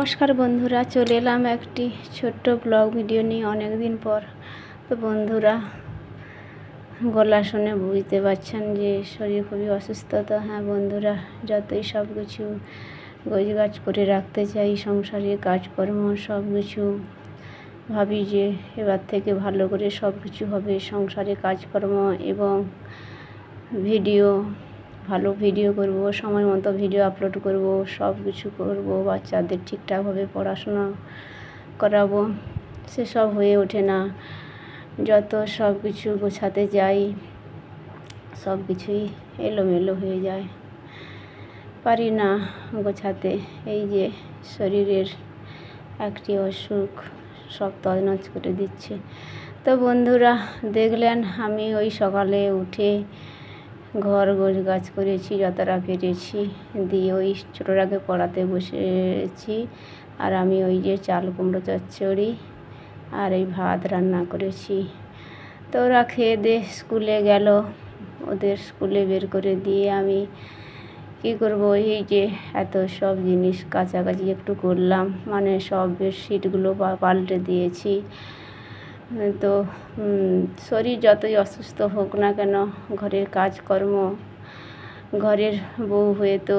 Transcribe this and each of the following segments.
নমস্কার বন্ধুরা, চলে এলাম একটি ছোট্ট ব্লগ ভিডিও নিয়ে অনেক দিন পর। তো বন্ধুরা, গলা শুনে বুঝতে পারছেন যে শরীর খুবই অসুস্থ। তো হ্যাঁ বন্ধুরা, যতই সব কিছু গোছগাছ করে রাখতে চাই, সংসারে কাজকর্ম সব কিছু ভাবি যে এবার থেকে ভালো করে সব কিছু হবে, সংসারে কাজকর্ম এবং ভিডিও, ভালো ভিডিও করব, সময় মতো ভিডিও আপলোড করব, সব কিছু করব, বাচ্চাদের ঠিকঠাকভাবে পড়াশোনা করাবো, সেসব হয়ে ওঠে না। যত সব কিছু গোছাতে যাই সব কিছুই এলোমেলো হয়ে যায়, পারি না গোছাতে। এই যে শরীরের একটি অসুখ সব তছনছ করে দিচ্ছে। তো বন্ধুরা দেখলেন, আমি ওই সকালে উঠে ঘর গোছগাছ করেছি যতটা পেরেছি, দিয়ে ওই ছোটোটাকে পড়াতে বসেছি। আর আমি ওই যে চাল কুমড়ো চচ্চড়ি আর এই ভাত রান্না করেছি। তো ওরা খেয়ে দিয়ে স্কুলে গেল, ওদের স্কুলে বের করে দিয়ে আমি কী করব, এই যে এত সব জিনিস কাছাকাছি একটু করলাম, মানে সব বেডশিটগুলো পাল্টে দিয়েছি। তো শরীর যতই অসুস্থ হোক না কেন, ঘরের কাজকর্ম ঘরের বউ হয়ে তো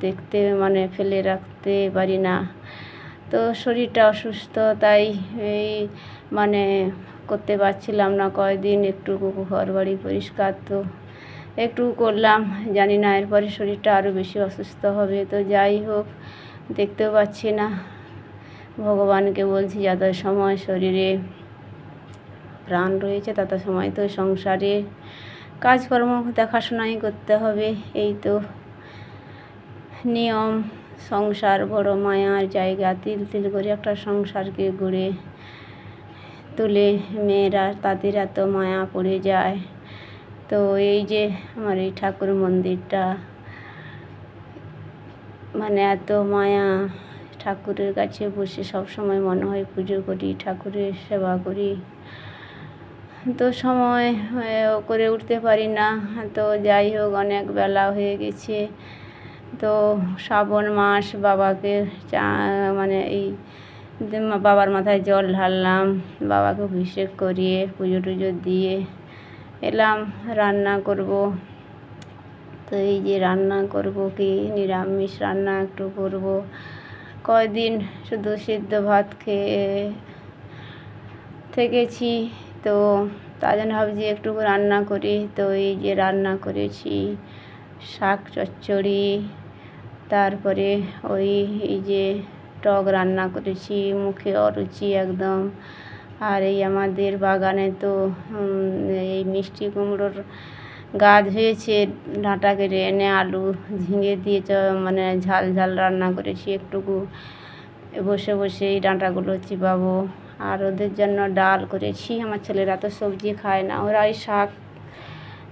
দেখতে মানে ফেলে রাখতে পারি না। তো শরীরটা অসুস্থ, তাই এই মানে করতে পারছিলাম না কয়েকদিন। একটু ঘর বাড়ি পরিষ্কার তো একটু করলাম, জানি না এরপরে শরীরটা আরও বেশি অসুস্থ হবে। তো যাই হোক, দেখতেও পাচ্ছি না, ভগবানকে বলছি যত সময় শরীরে প্রাণ রয়েছে তত সময় তো সংসারে কাজকর্ম দেখাশোনাই করতে হবে। এই তো নিয়ম। সংসার বড় মায়ার জায়গা, তিল তিল করে একটা সংসারকে গড়ে তুলে মেয়েরা, তাদের এত মায়া পড়ে যায়। তো এই যে আমার এই ঠাকুর মন্দিরটা, মানে এত মায়া, ঠাকুরের কাছে বসে সব সময় মনে হয় পুজো করি, ঠাকুরের সেবা করি। তো সময় করে উঠতে পারি না। তো যাই হোক, অনেক বেলা হয়ে গেছে। তো শ্রাবণ মাস, বাবাকে মানে এই বাবার মাথায় জল ঢাললাম, বাবাকে অভিষেক করিয়ে পুজো টুজো দিয়ে এলাম। রান্না করব। তো এই যে রান্না করব কি, নিরামিষ রান্না একটু করব। কয়দিন শুধু সিদ্ধ ভাত খেয়ে থেকেছি, তো তার জন্য ভাবছি একটু রান্না করি। তো এই যে রান্না করেছি শাক চচ্চড়ি, তারপরে ওই এই যে টক রান্না করেছি, মুখে অরুচি একদম। আর এই আমাদের বাগানে তো এই মিষ্টি কুমড়োর গাছ হয়েছে, ডাঁটা কেটে এনে আলু ঝিঙে দিয়ে মানে ঝাল ঝাল রান্না করেছি। একটুকু বসে বসে এই ডাঁটাগুলো চিবাবো। আর ওদের জন্য ডাল করেছি, আমার ছেলেরা তো সবজি খায় না, ওরা ওই শাক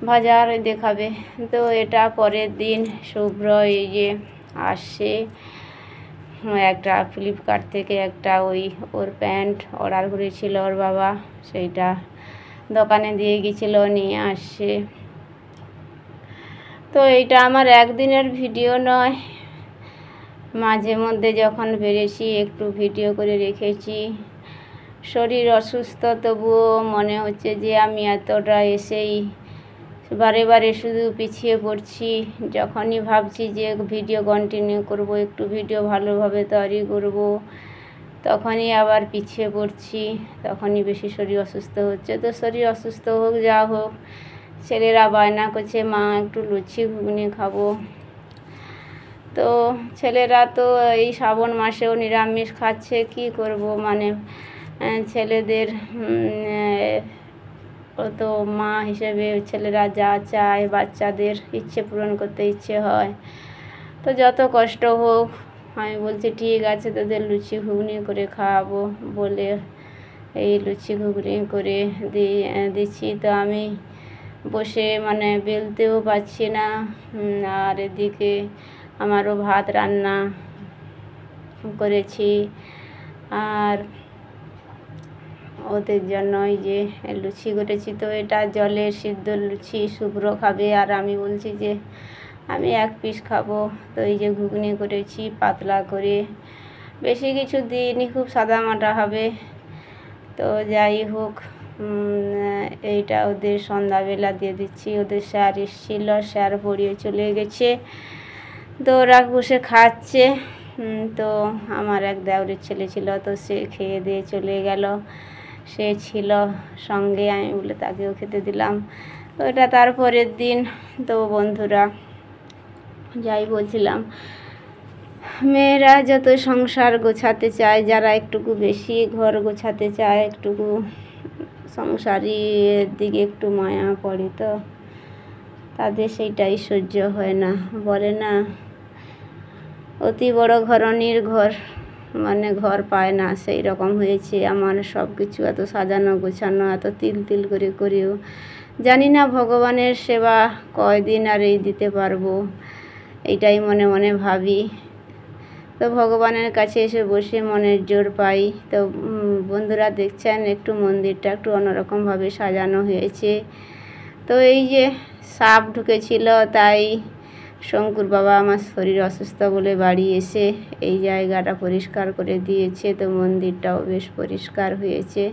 ভাজা আর দেখাবে। তো এটা পরের দিন শুভ্র এই যে আসছে, একটা ফ্লিপকার্ট থেকে একটা ওর প্যান্ট অর্ডার করেছিল ওর বাবা, সেইটা দোকানে দিয়ে গেছিলো, নিয়ে আসছে। তো এইটা আমার একদিনের ভিডিও নয়, মাঝে মধ্যে যখন পেরেছি একটু ভিডিও করে রেখেছি। শরীর অসুস্থ, তবুও মনে হচ্ছে যে আমি এতটা এসেই বারে বারে শুধু পিছিয়ে পড়ছি। যখনই ভাবছি যে ভিডিও কন্টিনিউ করব, একটু ভিডিও ভালোভাবে তৈরি করব, তখনই আবার পিছিয়ে পড়ছি, তখনই বেশি শরীর অসুস্থ হচ্ছে। তো শরীর অসুস্থ হোক যা হোক, ছেলেরা বায়না করছে মা একটু লুচি ঘুগনি খাবো। তো ছেলেরা তো এই শ্রাবণ মাসেও নিরামিষ খাচ্ছে, কি করব, মানে ছেলেদের তো মা হিসেবে ছেলেরা যা চায়, বাচ্চাদের ইচ্ছে পূরণ করতে ইচ্ছে হয়। তো যত কষ্ট হোক, আমি বলছি ঠিক আছে তোদের লুচি ঘুগনি করে খাওয়াবো বলে এই লুচি ঘুগনি করে দিচ্ছি। তো আমি বসে মানে বেলতেও পারছি না, আর এদিকে আমারও ভাত রান্না করেছি। আর ওদের জন্য এই যে লুচি করেছি, তো এটা জলের সিদ্ধ লুচি, শুভ্র খাবে আর আমি বলছি যে আমি এক পিস খাবো। তো এই যে ঘুগনি করেছি পাতলা করে, বেশি কিছু দিইনি, খুব সাদামাটা হবে। তো যাই হোক, এইটা ওদের সন্ধ্যাবেলা দিয়ে দিচ্ছি। ওদের স্যার এসেছিল, স্যার পড়িয়ে চলে গেছে, তো ওরা বসে খাচ্ছে। তো আমার এক দেওরের ছেলে ছিল, তো সে খেয়ে দিয়ে চলে গেল, সে ছিল সঙ্গে, আমি বলে তাকেও খেতে দিলাম। তো এটা তারপরের দিন। তো বন্ধুরা, যাই বলছিলাম, মেয়েরা যত সংসার গোছাতে চায়, যারা একটুকু বেশি ঘর গোছাতে চায়, একটুকু সংসারের দিকে একটু মায়া পড়ে, তো তাদের সেইটাই সহ্য হয় না। বলে না, অতি বড় ঘরণীর ঘর মানে ঘর পায় না, সেই রকম হয়েছে আমার। সব কিছু এত সাজানো গোছানো, এত তিল তিল করে করেও জানি না ভগবানের সেবা কয়দিন আর এই দিতে পারবো, এইটাই মনে মনে ভাবি। তো ভগবানের কাছে এসে বসে মনের জোর পাই। তো বন্ধুরা দেখছেন, একটু মন্দিরটা একটু অন্যরকমভাবে সাজানো হয়েছে। তো এই যে সাপ ঢুকেছিল, তাই শঙ্কুর বাবা আমার শরীর অসুস্থ বলে বাড়ি এসে এই জায়গাটা পরিষ্কার করে দিয়েছে। তো মন্দিরটাও বেশ পরিষ্কার হয়েছে।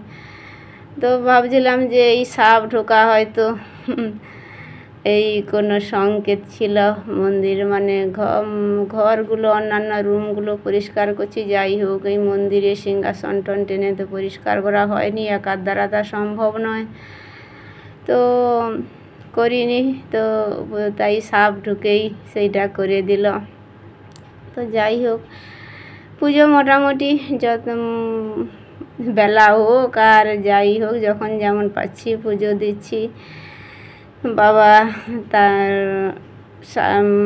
তো ভাবছিলাম যে এই সাপ ঢোকা হয়তো এই কোনো সংকেত ছিল। মন্দির মানে ঘরগুলো, অন্যান্য রুমগুলো পরিষ্কার করছি। যাই হোক, এই মন্দিরে সিংহাসন টন টেনে তো পরিষ্কার করা হয়নি, একার দ্বারা তা সম্ভব নয়, তো করিনি। তো তাই সাপ ঢুকেই সেইটা করে দিল। তো যাই হোক, পুজো মোটামুটি যত বেলা হোক আর যাই হোক, যখন যেমন পাচ্ছি পুজো দিচ্ছি। বাবা তার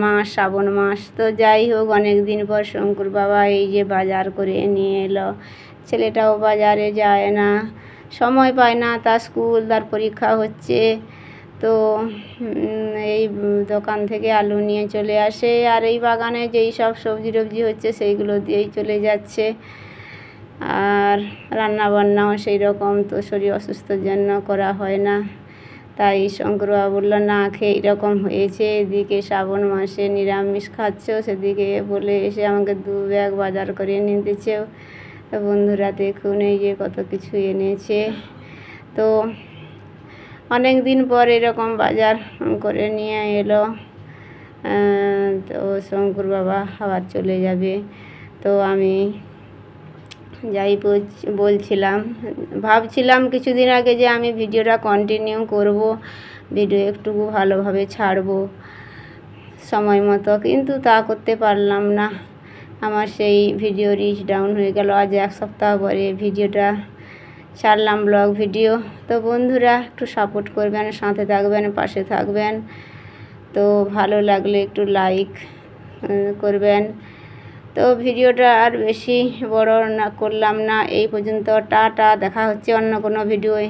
মাস শ্রাবণ মাস। তো যাই হোক, অনেক দিন পর শঙ্কুর বাবা এই যে বাজার করে নিয়ে এলো। ছেলেটাও বাজারে যায় না, সময় পায় না, তার স্কুল, তার পরীক্ষা হচ্ছে। তো এই দোকান থেকে আলু নিয়ে চলে আসে, আর এই বাগানে যেই সব সবজি টবজি হচ্ছে সেইগুলো দিয়েই চলে যাচ্ছে। আর রান্নাবান্নাও সেই রকম তো শরীর অসুস্থর জন্য করা হয় না। তাই শঙ্কর বাবা বললো, না খেয়ে এরকম হয়েছে, এদিকে শ্রাবণ মাসে নিরামিষ খাচ্ছ, সেদিকে বলে এসে আমাকে 2 ব্যাগ বাজার করে এনে দিয়েছে। তো বন্ধুরা দেখুন, এই যে কত কিছু এনেছে। তো অনেক দিন পর এরকম বাজার করে নিয়ে এলো। তো শঙ্কর বাবা আবার চলে যাবে। তো আমি যাই বলছিলাম, ভাবছিলাম কিছুদিন আগে যে আমি ভিডিওটা কন্টিনিউ করব, ভিডিও একটুকু ভালোভাবে ছাড়বো সময় মতো, কিন্তু তা করতে পারলাম না। আমার সেই ভিডিও রিচ ডাউন হয়ে গেল। আজ 1 সপ্তাহ পরে ভিডিওটা ছাড়লাম, ব্লগ ভিডিও। তো বন্ধুরা একটু সাপোর্ট করবেন, সাথে থাকবেন, পাশে থাকবেন। তো ভালো লাগলে একটু লাইক করবেন। তো ভিডিওটা আর বেশি বড় না করলাম না, এই পর্যন্ত। টাটা, দেখা হচ্ছে অন্য কোনো ভিডিওয়।